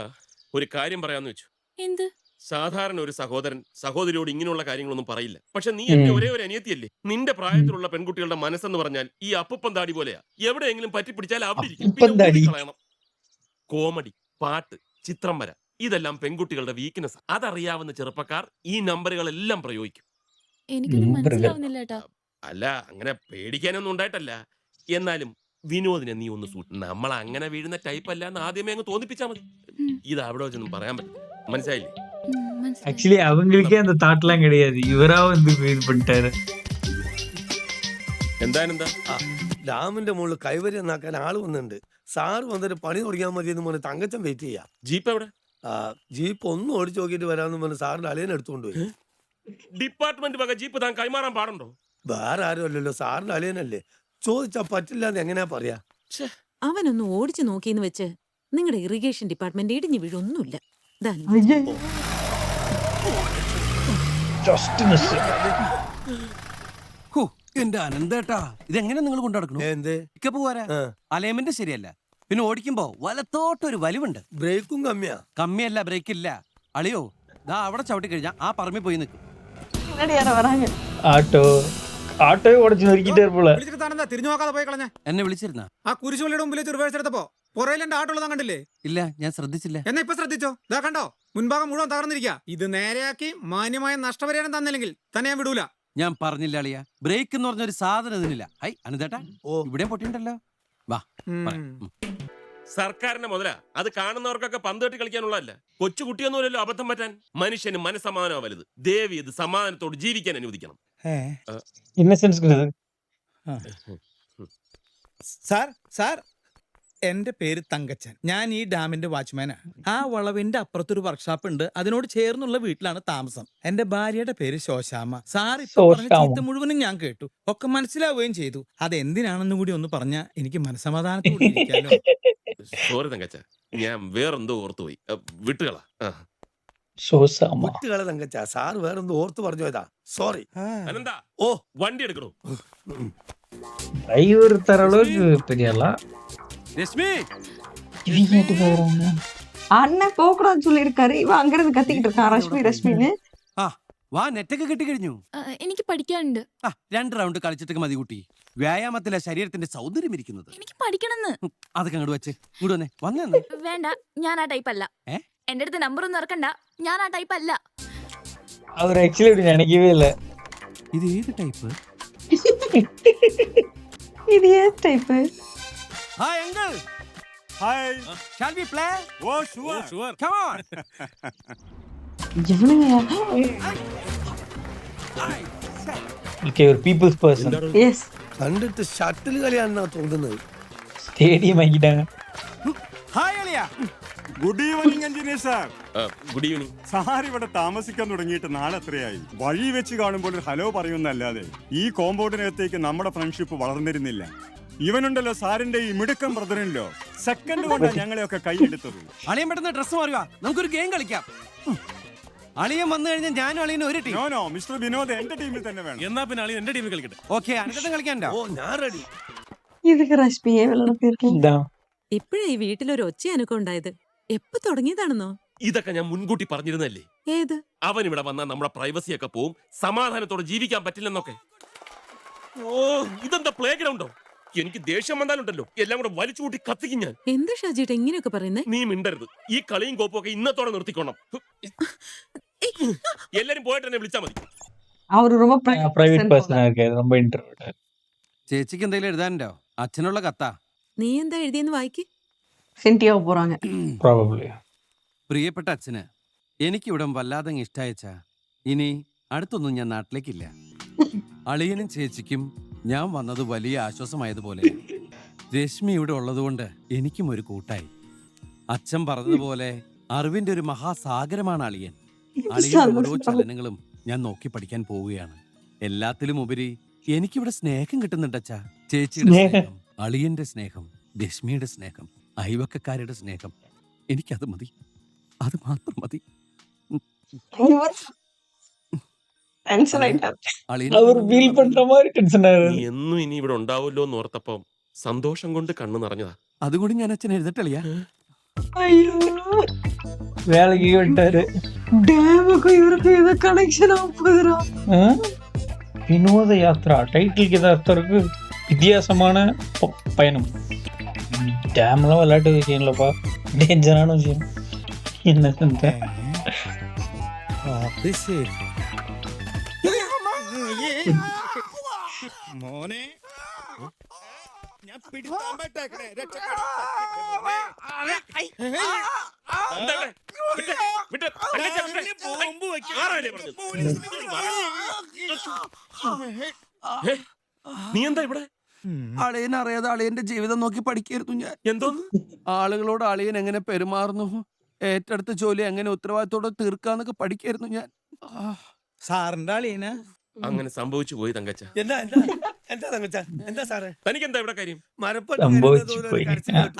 S3: ഒരു കാര്യം പറയാന്ന് വെച്ചു.
S8: എന്ത്?
S3: സാധാരണ ഒരു സഹോദരൻ സഹോദരിയോട് ഇങ്ങനെയുള്ള കാര്യങ്ങളൊന്നും പറയില്ല. പക്ഷെ നീ എന്റെ ഒരേ ഒരു അനിയത്തിയല്ലേ. നിന്റെ പ്രായത്തിലുള്ള പെൺകുട്ടികളുടെ മനസ്സെന്ന് പറഞ്ഞാൽ ഈ അപ്പൂപ്പൻ താടി പോലെയാ. എവിടെയെങ്കിലും പറ്റിപ്പിടിച്ചാൽ അവിടെ ഇരിക്കും. പിന്നെ കളയണം. കോമഡി, പാട്ട്, ചിത്രം വര, ഇതെല്ലാം പെൺകുട്ടികളുടെ വീക്ക്നെസ്. അതറിയാവുന്ന ചെറുപ്പക്കാർ ഈ നമ്പറുകളെല്ലാം പ്രയോഗിക്കും.
S8: എനിക്കൊന്നും മനസ്സിലാവുന്നില്ല ഏട്ടാ.
S3: അല്ല, അങ്ങനെ പേടിക്കാനൊന്നും ഉണ്ടായിട്ടല്ല. എന്നാലും വിനോദിനെ നീ ഒന്ന് നമ്മൾ അങ്ങനെ വീഴുന്ന ടൈപ്പ് അല്ല എന്ന് ആദ്യമേ അങ്ങ് തോന്നിപ്പിച്ചാ മതി. ഇത് അവിടെ വെച്ചൊന്നും പറയാൻ പറ്റില്ല. മനസ്സിലായില്ലേ?
S1: ஆக்சுவலி அவங்களுக்கே அந்த தாட்லாம் கிடையாது. இவரா வந்து இது பண்ணிட்டாரு.
S3: എന്താ
S6: ഡാമിന്റെ മുകളിൽ കൈവരി എന്നാക്കാൻ ആള് വന്നിട്ടുണ്ട്. സാറ് വന്നിട്ട് പണി തുടങ്ങിയാൽ മതി എന്ന് പറഞ്ഞ് തങ്കച്ചൻ വെയിറ്റ് ചെയ്യാ.
S3: ജീപ്പ് എവിടെ?
S6: ജീപ്പ് ഒന്ന് ഓടിച്ചു നോക്കിയിട്ട് വരാമെന്ന് പറഞ്ഞ് സാറിന്റെ അളിയനെ എടുത്തുകൊണ്ട് പോയി.
S3: ഡിപ്പാർട്ട്മെന്റ് വക ജീപ്പ് താൻ കൈമാറാൻ പാടുണ്ടോ?
S6: വേറെ ആരും അല്ലല്ലോ, സാറിന്റെ അളിയനല്ലേ. ചോദിച്ചാ പറ്റില്ല എന്ന് എങ്ങനെയാ പറയാ?
S7: അവനൊന്ന് ഓടിച്ചു നോക്കിന്ന് വെച്ച് നിങ്ങളുടെ ഇറിഗേഷൻ ഡിപ്പാർട്ട്മെന്റ് ഇടിഞ്ഞു വീഴൊന്നുമില്ല.
S11: എന്റെ അനന്തേട്ടാ, ഇതെങ്ങനെ നിങ്ങൾ കൊണ്ടുനടക്കണു? പിക്കപ്പ് പോരാ, അലൈൻമെന്റ് ശരിയല്ല. പിന്നെ ഓടിക്കുമ്പോ വലത്തോട്ടൊരു വലിവുണ്ട്.
S6: ബ്രേക്കും കമ്മിയാ.
S11: കമ്മിയല്ല, ബ്രേക്ക് ഇല്ല. അളിയോ, ദാ അവിടെ ചവിട്ടി കഴിഞ്ഞാ ആ പറമ്പിൽ പോയി നിൽക്കും.
S1: ആട്ടോയെ ഉടച്ചു നോക്കിട്ടേ പോള.
S4: തിരിഞ്ഞു നോക്കാതെ പോയി കളഞ്ഞ.
S11: എന്നെ വിളിച്ചിരുന്ന
S4: ആ കുരിശുപള്ളിയുടെ മുമ്പിൽ റിവേഴ്സ് എടുത്തപ്പോ പുറയിൽ എന്റെ ആട്ടുള്ളതാ കണ്ടില്ലേ?
S11: ഇല്ല, ഞാൻ ശ്രദ്ധിച്ചില്ല.
S4: എന്നാ ഇപ്പൊ ശ്രദ്ധിച്ചോ? ഇതാ കണ്ടോ, മുൻഭാഗം മുഴുവൻ തകർന്നിരിക്കുക. ഇത് നേരെയാക്കി മാന്യമായ നഷ്ടപരിഹാരം തന്നില്ലെങ്കിൽ തന്നെ ഞാൻ വിടൂല.
S11: ഞാൻ പറഞ്ഞില്ല അളിയ, ബ്രേക്ക് എന്ന് പറഞ്ഞൊരു സാധനം ഇതിനില്ല. ഹൈ അനന്തേട്ടാ, ഇവിടെ പൊട്ടിണ്ടല്ലോ. വാ,
S3: സർക്കാരിന്റെ മുതല അത് കാണുന്നവർക്കൊക്കെ പന്ത് കെട്ടി കളിക്കാനുള്ളതല്ല. കൊച്ചു കുട്ടിയൊന്നുമല്ലല്ലോ അബദ്ധം പറ്റാൻ. മനുഷ്യന് മനസ്സമാധാനമാണ് വലുത്. ദേവി ഇത് സമാധാനത്തോട് ജീവിക്കാൻ അനുവദിക്കണം.
S12: സാർ സാർ എന്റെ പേര് തങ്കച്ചൻ. ഞാൻ ഈ ഡാമിന്റെ വാച്ച്മാനാണ്. ആ വളവിന്റെ അപ്പുറത്തൊരു വർക്ക്ഷോപ്പ് ഉണ്ട്. അതിനോട് ചേർന്നുള്ള വീട്ടിലാണ് താമസം. എന്റെ ഭാര്യയുടെ പേര് ശോശാമ്മ. സാർ ഇപ്പൊ പറഞ്ഞ ചീത്ത മുഴുവനും ഞാൻ കേട്ടു, ഒക്കെ മനസ്സിലാവുകയും ചെയ്തു. അതെന്തിനാണെന്ന് കൂടി ഒന്ന് പറഞ്ഞാ എനിക്ക് മനസ്സമാധാനത്തോടെ ഇരിക്കാലോ.
S3: സോറി തങ്കച്ച, ഞാൻ വേറെന്തോ ഓർത്തുപോയി. വിട്ടുകളാ.
S6: വിട്ടുകള തങ്കച്ച, സാർ വേറെന്തോ ഓർത്ത് പറഞ്ഞു പോയതാ. സോറി.
S3: അനന്താ, വണ്ടി എടുക്കണോ?
S1: டிரைவர் தர அளவுக்கு பெரியல.
S11: രശ്മി,
S2: அண்ணன் போகக்கூடாதுன்னு சொல்லியிருக்காரு. இவன் அங்கிருந்து கத்திக்கிட்டு இருக்கான் ரஷ்மி ரஷ்மின்னு.
S11: വാ, നെറ്റൊക്കെ കിട്ടി കഴിഞ്ഞു.
S8: എനിക്ക് പഠിക്കാനുണ്ട്.
S11: 2 റൗണ്ട് കളിച്ചിട്ടൊക്കെ മതി കുട്ടി. വ്യായാമത്തിലെ ശരീരത്തിന്റെ സൗന്ദര്യം ഇരിക്കുന്നത്.
S8: എനിക്ക് പഠിക്കണമെന്ന്.
S11: അതൊക്കെ അങ്ങോട്ട് വെച്ച് ഇങ്ങോട്ട് വന്നേ.
S8: വേണ്ട, ഞാൻ ആ ടൈപ്പ് അല്ല. എന്റെ അടുത്ത് നമ്പർ ഒന്നും ഇറക്കണ്ട, ഞാൻ ആ ടൈപ്പ് അല്ല.
S1: அவர் ஆக்சுவலி இப்படி நினைக்கவே இல்ல.
S11: ഇത് ഏത് ടൈപ്പ്?
S2: இது ஏன் type?
S11: Hi uncle.
S12: Hi.
S11: Shall we play?
S12: Oh sure.
S11: Come on.
S2: இவனுங்கயா?
S1: ஓகே, ஒரு பீப்புள்ஸ் பர்சன்.
S2: எஸ்.
S6: കണ്ടിട്ട് ഷട്ടിൽ കളിയാണെന്നാ തോന്നുന്നത്.
S1: സ്റ്റേഡിയം ആക്കിട്ടാണ്.
S12: ഹായ് അളിയ. Good evening engineer sir.
S3: Good evening.
S12: Sir ഇവിടെ താമസിക്കാൻ തുടങ്ങിയിട്ട് നാളെ എത്രയായി? വഴി വെച്ച് കാണുമ്പോൾ ഒരു ഹലോ പറയുന്നല്ലാതെ ഈ കോമ്പൗണ്ടിനകത്തേക്ക് നമ്മുടെ ഫ്രണ്ട്ഷിപ്പ് വളർന്നിരുന്നില്ല. ഇവനുണ്ടല്ലോ സാറിന്റെ ഈ മിടുക്കം ബ്രദറിനല്ലോ, സെക്കൻഡ് കൊണ്ടാണ് ഞങ്ങളെയൊക്കെ കൈയെടുത്തത്.
S11: അളിയൻ പെട്ടെന്ന് ഡ്രസ് മാറുക, നമുക്കൊരു ഗെയിം കളിക്കാം. അളിയൻ വന്നു കഴിഞ്ഞാൽ ഞാനും അളിയനും ഒരു ടീം.
S12: നോ മിസ്റ്റർ വിനോദ് എന്റെ ടീമിൽ തന്നെ വേണം.
S3: എന്നാ പിന്നെ അളിയൻ എന്റെ ടീമിൽ കളിക്കട്ടെ.
S11: ഓക്കെ, അനന്തം കളിക്കാണ്ടോ?
S6: ഓ ഞാൻ റെഡി.
S2: இதுக்கு ரஷ்மியே விளையாடுறீங்க.
S7: ഇപ്പോഴേ ഈ വീട്ടിലൊരു ഒച്ച അനക്കം ഉണ്ടായത്. എപ്പോ തുടങ്ങിയതാണെന്നോ?
S3: ഇതൊക്കെ ഞാൻ മുൻകൂട്ടി പറഞ്ഞിരുന്നല്ലേ.
S7: ഏത്?
S3: അവൻ ഇവിടെ വന്നാൽ നമ്മുടെ പ്രൈവസി ഒക്കെ പോവും, സമാധാനത്തോടെ ജീവിക്കാൻ പറ്റില്ലെന്നൊക്കെ. ഓ, ഇതെന്താ പ്ലേ ഗ്രൗണ്ടോ? എനിക്ക് ദേഷ്യം വന്നാലുണ്ടല്ലോ എല്ലാം കൂടെ വലിച്ചു കൂട്ടി കത്തിക്കും ഞാൻ.
S7: എന്താ ഷാജിട്ട് എങ്ങനെയൊക്കെ പറയുന്നേ?
S3: നീ മിണ്ടരുത്. ഈ കളിയും കോപ്പും ഒക്കെ ഇന്നത്തോടെ നിർത്തിക്കോണം. എല്ലാരും പോയിട്ട് എന്നെ വിളിച്ചാ മതി.
S2: அவரு ரொம்ப
S1: பிரைவேட் பர்சனா இருக்காரு, ரொம்ப இன்ட்ரோவர்ட்.
S11: ചേച്ചിക്ക് എന്തെങ്കിലും എഴുതാനുണ്ടോ? അച്ഛനുള്ള കത്താ.
S7: നീ എന്താ എഴുതിയെന്ന് വായിക്ക്.
S2: சென்டியாவ போறாங்க.
S1: Probably.
S11: പ്രിയപ്പെട്ട അച്ഛന്, എനിക്കിവിടം വല്ലാതെ ഇഷ്ടയച്ചാ. ഇനി അടുത്തൊന്നും ഞാൻ നാട്ടിലേക്കില്ല. അളിയനും ചേച്ചിക്കും ഞാൻ വന്നത് വലിയ ആശ്വാസമായതുപോലെ രശ്മി ഇവിടെ ഉള്ളതുകൊണ്ട് എനിക്കും ഒരു കൂട്ടായി. അച്ഛൻ പറഞ്ഞതുപോലെ അറിവിന്റെ ഒരു മഹാസാഗരമാണ് അളിയൻ. അളിയന്റെ ഓരോ ചലനങ്ങളും ഞാൻ നോക്കി പഠിക്കാൻ പോവുകയാണ്. എല്ലാത്തിലും ഉപരി എനിക്കിവിടെ സ്നേഹം കിട്ടുന്നുണ്ട് അച്ഛാ. ചേച്ചിയുടെ സ്നേഹം, അളിയന്റെ സ്നേഹം, രശ്മിയുടെ സ്നേഹം, അയൽവക്കക്കാരുടെ സ്നേഹം. എനിക്കത് മതി, അത് മാത്രം മതി.
S1: அவர் ஃபீல் பண்ற மாதிரி டென்ஷன் ஆகுது.
S3: നീ എന്നും ഇനി ഇവിടെ ഉണ്ടാവുമല്ലോ എന്ന് ഓർത്തപ്പം സന്തോഷം കൊണ്ട് കണ്ണു നിറഞ്ഞതാ.
S11: അതുകൊണ്ട് ഞാൻ അച്ഛൻ എഴുതട്ടളിയാ.
S2: ஐயோ,
S1: வேலைக்கு விட்டாரு.
S2: டேமுக்கு இவருக்கு இது கனெக்ஷன் ஆகுதுடா.
S1: வினோத யாத்ரா டைட்டிலுக்கு ஏதாவது அர்த்தம் இருக்கு. வித்தியாசமான பயணம். டேம்லாம் விளையாட்டு விஷயம் இல்லப்பா, டேஞ்சரான விஷயம். என்ன செஞ்ச
S12: മോനെ,
S3: എന്താ ഇവിടെ? വിട്ട്, വിട്ട്. തങ്കച്ച, വിട്ട്. ആരാണ് പറഞ്ഞത്? ഏ? നീ എന്താ ഇവിടെ?
S11: അളിയൻ അറിയാതെ അളിയന്റെ ജീവിതം നോക്കി പഠിക്കായിരുന്നു ഞാൻ.
S3: എന്തോന്ന്?
S11: ആളുകളോട് അളിയൻ എങ്ങനെ പെരുമാറുന്നു, ഏറ്റെടുത്ത ജോലി എങ്ങനെ ഉത്തരവാദിത്തോടെ തീർക്കാന്നൊക്കെ പഠിക്കായിരുന്നു ഞാൻ.
S12: സാറിന്റെ അളിയനാ?
S3: അങ്ങനെ സംഭവിച്ചു പോയി തങ്കച്ച.
S6: എന്താ എന്താ എന്താ തങ്കച്ച, എന്താ സാറേ?
S3: തനിക്ക് എന്താ ഇവിടെ കാര്യം?
S1: സംഭവിച്ചു പോയി.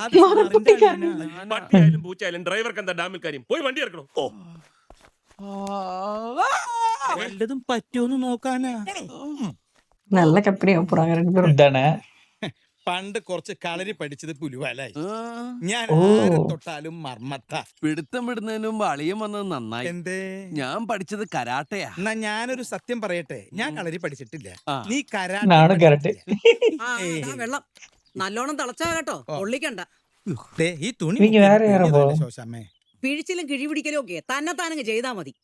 S12: അത് സാറിന്റെ അളിയനാ.
S3: പട്ടിയായാലും പൂച്ചയായാലും ഡ്രൈവർക്ക് എന്താ ഡാമിൽ കാര്യം? പോയി വണ്ടി ഇറക്കണം. ഓ,
S12: വല്ലതും പറ്റുമെന്ന് നോക്കാനാ.
S2: நல்ல கம்பெனியா போறாங்க ரெண்டு பேரும்.
S1: എന്താണ്?
S12: പണ്ട് കുറച്ച് കളരി പഠിച്ചത് പുലുവാലായി. ഞാൻ
S1: ഓ.
S12: ആരെ തൊട്ടാലും മർമ്മത്ത.
S11: പിടുത്തം വിടുന്നതിന് മുമ്പ് അളിയൻ വന്നത് നന്നായി.
S12: എന്തേ?
S11: ഞാൻ പഠിച്ചത് കരാട്ടയാ.
S12: എന്നാ ഞാനൊരു സത്യം പറയട്ടെ, ഞാൻ കളരി പഠിച്ചിട്ടില്ല.
S11: ആ.
S12: നീ
S1: നാണ് കരാട്ടെ.
S7: വെള്ളം നല്ലോണം തിളച്ചാ കേട്ടോ, പൊള്ളിക്കണ്ട.
S12: ഈ തുണി
S1: നീ വേറെ ആരോ പോ.
S12: ശോശാമ്മേ.
S7: പിഴിച്ചിലും കിഴിപിടിക്കലും ഒക്കെ തന്നെ താനങ്ങ് ചെയ്താ മതി.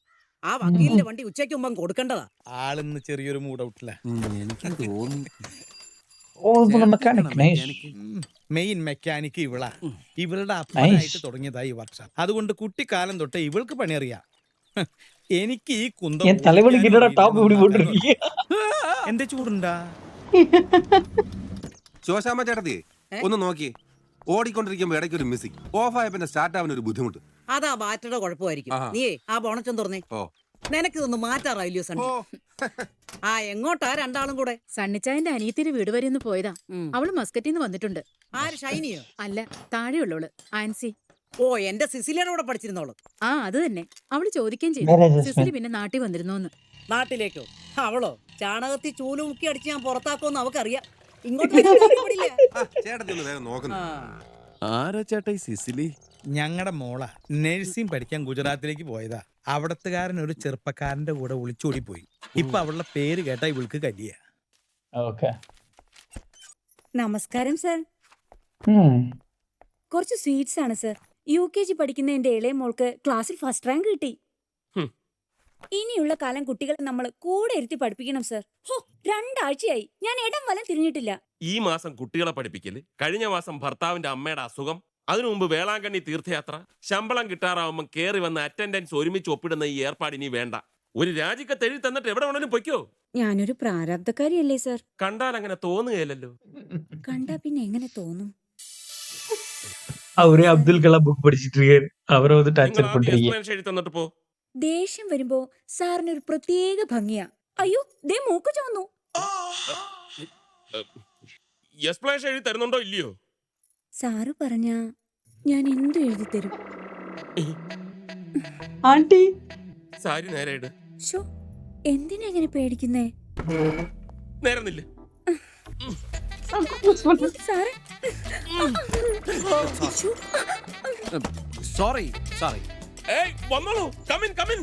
S7: ആ വക്കീലിന്റെ വണ്ടി ഉച്ചയ്ക്ക് മുമ്പ് കൊടുക്കേണ്ടതാ.
S12: ആളിന്ന് ചെറിയൊരു മൂഡ് ഔട്ടില്ല.
S11: എനിക്ക് തോന്നി
S12: മെയിൻ മെക്കാനിക് ഇവളാ. ഇവളുടെ അപ്പനായിട്ട് തുടങ്ങിയതാ ഈ വർഷം. അതുകൊണ്ട് കുട്ടിക്കാലം തൊട്ടേ ഇവൾക്ക് പണിയറിയാം. എനിക്ക് ഈ കുന്തം
S1: என் தலைவலிக்கு டாப் இப்படி போட்டுருக்கீங்க.
S12: എന്റെ ചൂടുണ്ടാ?
S13: ശോശാമ്മ ചേട്ടത്തി ഒന്ന് നോക്കി, ഓടിക്കൊണ്ടിരിക്കുമ്പോ ഇടയ്ക്ക് ഒരു മിസ്സിംഗ് ഓഫായ പിന്നെ സ്റ്റാർട്ട് ആവാൻ ഒരു ബുദ്ധിമുട്ട്.
S7: അതാ ബാറ്റയുടെ കുഴപ്പമായിരിക്കും. നീ ആ ബോണറ്റും തുറന്നേ. നിനക്കിതൊന്ന് മാറ്റാറായില്ലോ സണ്ണി. ആ എങ്ങോട്ടാ രണ്ടാളും കൂടെ?
S8: സണ്ണിച്ചായന്റെ അനിയത്തിന്റെ വീട് വരെ ഒന്ന് പോയതാ. അവള് മസ്കറ്റിന്ന് വന്നിട്ടുണ്ട്.
S7: ആര്, ഷൈനിയോ?
S8: അല്ല, താഴെയുള്ളവള് ആൻസി.
S7: ഓ, എന്റെ സിസിലിയുടെ കൂടെ പഠിച്ചിരുന്നോളൂ.
S8: ആ അത് തന്നെ. അവള് ചോദിക്കുകയും ചെയ്തു സിസിലി പിന്നെ നാട്ടിൽ വന്നിരുന്നോന്ന്.
S7: നാട്ടിലേക്കോ? അവളോ ചാണകത്തിൽ ചൂല് മുക്കി അടിച്ച് ഞാൻ പുറത്താക്കുമെന്ന് അവക്കറിയാം. ഇങ്ങോട്ട്
S13: ചേട്ടത്തി ഒന്ന് വേഗം നോക്കുന്നു.
S11: ആരാ ചേട്ടാ ഈ സിസിലി?
S12: ഞങ്ങളുടെ മോള നഴ്സിംഗ് പഠിക്കാൻ ഗുജറാത്തിലേക്ക് പോയതാ. അവിടത്തുകാരൻ ഒരു ചെറുപ്പക്കാരന്റെ കൂടെ ഒളിച്ചോടി പോയി. ഇപ്പൊ അവളുടെ പേര് കേട്ടാ ഇവൾക്ക് കല്ലിയ.
S8: നമസ്കാരം സർ. കുറച്ച് സ്വീറ്റ്സ് ആണ് സർ. UKG പഠിക്കുന്ന എന്റെ ഇളയ മോൾക്ക് ക്ലാസ്സിൽ ഫസ്റ്റ് റാങ്ക് കിട്ടി. ഇനിയുള്ള കാലം കുട്ടികളെ നമ്മൾ കൂടെ ഇരുത്തി പഠിപ്പിക്കണം സർ. 2 ആഴ്ചയായി ഞാൻ ഇടം വലം തിരിഞ്ഞിട്ടില്ല.
S3: ഈ മാസം കുട്ടികളെ പഠിപ്പിക്കല്, കഴിഞ്ഞ മാസം ഭർത്താവിന്റെ അമ്മയുടെ അസുഖം, അതിനു മുമ്പ് വേളാങ്കണ്ണി തീർത്ഥയാത്ര, ശമ്പളം കിട്ടാറാവുമ്പോൾ കേറി വന്ന അറ്റൻഡൻസ് ഒരുമിച്ച് ഒപ്പിടുന്ന ഈ ഏർപ്പാട് ഇനി വേണ്ട. ഒരു രാജിക്കത്ത് എഴുതി തന്നിട്ട് എവിടെ വേണേലും പൊയ്ക്കോ.
S8: ഞാനൊരു പ്രാരാബ്ധക്കാരിയല്ലേ സർ?
S3: കണ്ടാൽ അങ്ങനെ തോന്നുകയല്ലോ.
S8: കണ്ടാ പിന്നെ എങ്ങനെ തോന്നും?
S1: அவரே அப்துல் கலாம் புக் படிச்சிட்டு இருக்காரு. அவரை வந்து டார்ச்சர்
S3: നിങ്ങൾ ആദ്യം
S1: பண்றீங்க.
S3: explanation എഴുതി തന്നിട്ട് പോ.
S8: ദേഷ്യം വരുമ്പോ സാറിന് ഒരു പ്രത്യേക ഭംഗിയാ. അയ്യോ ദേ മൂക്ക് ചോന്നു.
S3: എക്സ്പ്ലനേഷൻ എഴുതി തരുന്നുണ്ടോ ഇല്ലയോ?
S8: സാറ് പറഞ്ഞാ ഞാൻ എന്തു എഴുതി തരും.
S2: ஆண்டி
S3: സാരി നേരെ ഇട്.
S8: ഷോ എന്തിനാ ഇങ്ങനെ പേടിക്കുന്നേ?
S3: നേരുന്നില്ല.
S8: സാറേ
S11: സോറി സോറി.
S3: ഏയ് വന്നോളൂ. Come in come in.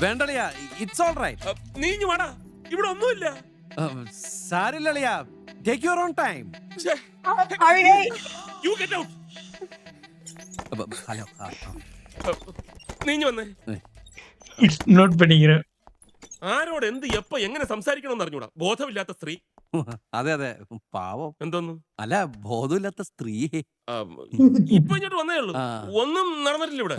S11: വേണ്ടളിയാ, ഇറ്റ്സ് ഓൾ റൈറ്റ്.
S3: നീ ഇഞ്ഞു വാടാ, ഇവിടെ ഒന്നുമില്ല.
S11: സാരില്ലളിയാ, take your own time.
S3: You get out.
S11: Hello,
S3: നീ ഇഞ്ഞു വന്നേ.
S1: நோட் பண்ணிக்கிறேன்.
S3: ആരോട് എന്ത് എപ്പോ എങ്ങനെ സംസാരിക്കണമെന്ന് അറിഞ്ഞൂടാ. ബോധമില്ലാത്ത സ്ത്രീ.
S11: അതെ അതെ, പാവം.
S3: എന്തോന്നു?
S11: അല്ല, ബോധമില്ലാത്ത സ്ത്രീയെ.
S3: ഇപ്പൊ ഇങ്ങോട്ട് വന്നേ ഉള്ളൂ. ഒന്നും നടന്നിട്ടില്ല ഇവിടെ.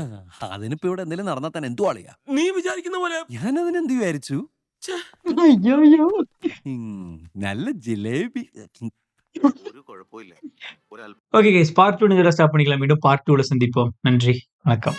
S11: അതിനിപ്പോ ഇവിടെ എന്തെങ്കിലും നടന്നാൽ തന്നെ എന്തു ആളിയാ?
S3: നീ വിചാരിക്കുന്ന പോലെ
S11: ഞാനതിനെന്ത് വിചാരിച്ചു?
S2: ஐயோ ஐயோ
S11: നല്ല ജിലേബി.
S13: ഒരു കുഴപ്പമില്ല.
S1: ஓகே கைஸ், பார்ட் 2 இதோட ஸ்டாப் பண்ணிக்கலாம். மீண்டும் பார்ட் 2ல சந்திப்போம். நன்றி, வணக்கம்.